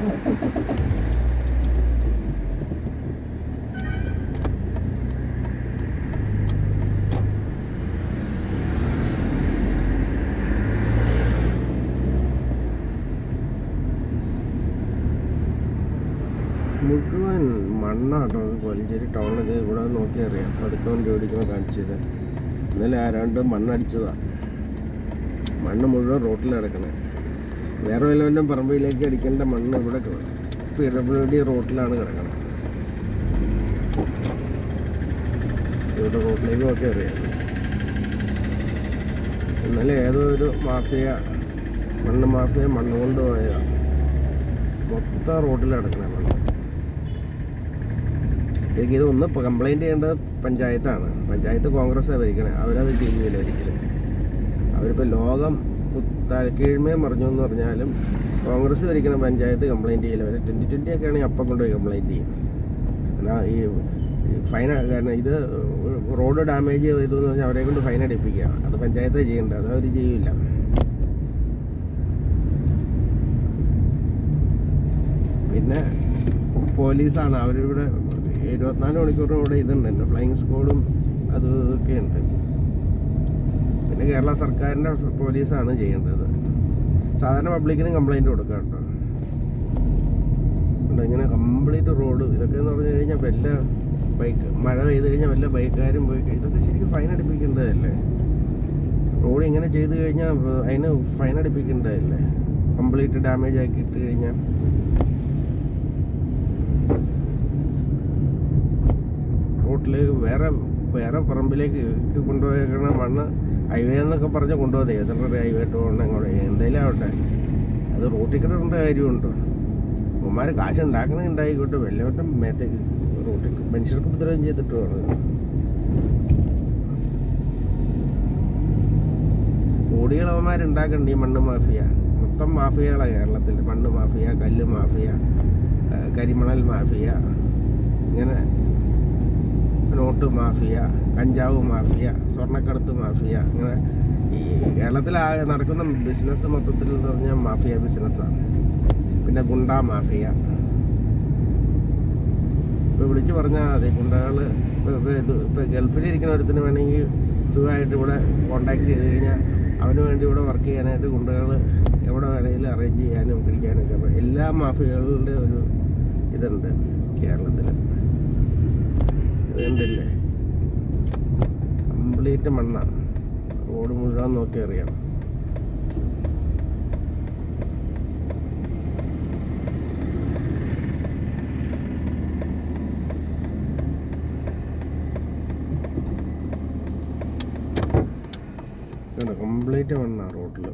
മുഴുവൻ മണ്ണാട്ടോ കൊലഞ്ചേരി ടൗണിൽ ഇവിടെ നോക്കി അറിയാം. അടുത്തവൻ ജോലിക്കുമ്പോൾ കാണിച്ചത് ഇന്നലെ ആരാണ്ട് മണ്ണടിച്ചതാണ്. മണ്ണ് മുഴുവൻ റോട്ടിൽ കിടക്കണേ. വേറെ വല്ലവൻ്റെ പറമ്പിലേക്ക് അടിക്കേണ്ട മണ്ണ് ഇവിടെ PWD റോട്ടിലാണ് കിടക്കണത്. ഇവിടെ റോട്ടിലേക്ക് നോക്കി അറിയാം. ഇന്നലെ ഏതോ ഒരു മാഫിയ മണ്ണ് കൊണ്ട് പോയതാണ്. മൊത്തം റോട്ടിൽ കിടക്കണേ മണ്ണ്. എനിക്കിത് ഒന്ന് കംപ്ലൈൻറ്റ് ചെയ്യേണ്ടത് പഞ്ചായത്താണ്. പഞ്ചായത്ത് കോൺഗ്രസ്സാണ് ഭരിക്കണേ. അവരത് ചെയ്യുന്നില്ല ഒരിക്കലും. അവരിപ്പോൾ ലോകം കീഴ്മേ മറിഞ്ഞു എന്ന് പറഞ്ഞാലും കോൺഗ്രസ് ഭരിക്കണ പഞ്ചായത്ത് കംപ്ലൈൻറ്റ് ചെയ്യില്ല. അവർ 2020 ഒക്കെ ആണെങ്കിൽ അപ്പം കൊണ്ടുപോയി കംപ്ലൈൻറ്റ് ചെയ്യും. എന്നാൽ ഈ ഫൈൻ, കാരണം ഇത് റോഡ് ഡാമേജ് ചെയ്തു എന്ന് പറഞ്ഞാൽ അവരെ കൊണ്ട് ഫൈൻ അടിപ്പിക്കുക. അത് പഞ്ചായത്ത് ചെയ്യേണ്ടത്, അത് അവർ ചെയ്യില്ല. പിന്നെ പോലീസാണ്. അവരിവിടെ 24 മണിക്കൂറും ഇവിടെ ഇതുണ്ട്, ഫ്ലൈയിങ് സ്ക്വാഡും അതൊക്കെ ഉണ്ട്. പിന്നെ കേരള സർക്കാരിൻ്റെ പോലീസാണ് ചെയ്യേണ്ടത്. സാധാരണ പബ്ലിക്കിനും കംപ്ലൈൻറ്റ് കൊടുക്കുക കേട്ടോ. ഇങ്ങനെ കംപ്ലീറ്റ് റോഡ് ഇതൊക്കെ എന്ന് പറഞ്ഞു കഴിഞ്ഞാൽ വല്ല മഴ പെയ്ത് കഴിഞ്ഞാൽ വല്ല ബൈക്കുകാരും പോയി ഇതൊക്കെ ശരിക്കും ഫൈൻ അടിപ്പിക്കേണ്ടതല്ലേ? റോഡ് ഇങ്ങനെ ചെയ്ത് കഴിഞ്ഞാൽ അതിന് ഫൈൻ അടിപ്പിക്കേണ്ടതല്ലേ? കംപ്ലീറ്റ് ഡാമേജ് ആക്കി ഇട്ട് കഴിഞ്ഞാൽ റോട്ടിലേക്ക് വേറെ പറമ്പിലേക്ക് കൊണ്ടുപോയേക്കണ മണ്ണ് ഹൈവേ എന്നൊക്കെ പറഞ്ഞ് കൊണ്ടുപോകുന്നത്. ഏതൊരു ഹൈവേ പോകണം അങ്ങോട്ട് എന്തെങ്കിലും ആവട്ടെ, അത് റോട്ടിൽ കിടേണ്ട കാര്യമുണ്ടോ? ഉമ്മാർ കാശ് ഉണ്ടാക്കണുണ്ടായിക്കോട്ടെ, വല്ലവരുടെ മേത്തേക്ക് റോട്ടിൽ മനുഷ്യർക്ക് ഉപദ്രവം ചെയ്തിട്ട് വേണം. കോടികളവന്മാരുണ്ടാക്കണ്ട ഈ മണ്ണ് മാഫിയ. മൊത്തം മാഫിയകളാണ് കേരളത്തിൽ. മണ്ണ് മാഫിയ, കല്ല് മാഫിയ, കരിമണൽ മാഫിയ, ഇങ്ങനെ നോട്ട് മാഫിയ, കഞ്ചാവ് മാഫിയ, സ്വർണ്ണക്കടത്ത് മാഫിയ. അങ്ങനെ ഈ കേരളത്തിൽ നടക്കുന്ന ബിസിനസ് മൊത്തത്തിൽ എന്ന് പറഞ്ഞാൽ മാഫിയ ബിസിനസ്സാണ്. പിന്നെ ഗുണ്ടാ മാഫിയ. ഇപ്പോൾ വിളിച്ച് പറഞ്ഞാൽ മതി, ഗുണ്ടകൾ ഇപ്പോൾ ഗൾഫിലിരിക്കുന്ന ഒരുത്തിന് വേണമെങ്കിൽ സുഖമായിട്ട് ഇവിടെ കോണ്ടാക്ട് ചെയ്ത് കഴിഞ്ഞാൽ അവന് വേണ്ടി ഇവിടെ വർക്ക് ചെയ്യാനായിട്ട് ഗുണ്ടകൾ എവിടെ വേണമെങ്കിലും അറേഞ്ച് ചെയ്യാനും പിടിക്കാനും ഒക്കെ എല്ലാ മാഫിയകളുടെ ഒരു ഇതുണ്ട് കേരളത്തിൽ. വേണ്ടില്ലേ? കംപ്ലീറ്റ് മണ്ണാണ്. റോഡ് മുഴുവൻ നോക്കി അറിയാം. കംപ്ലീറ്റ് മണ്ണാണ് റോഡിൽ.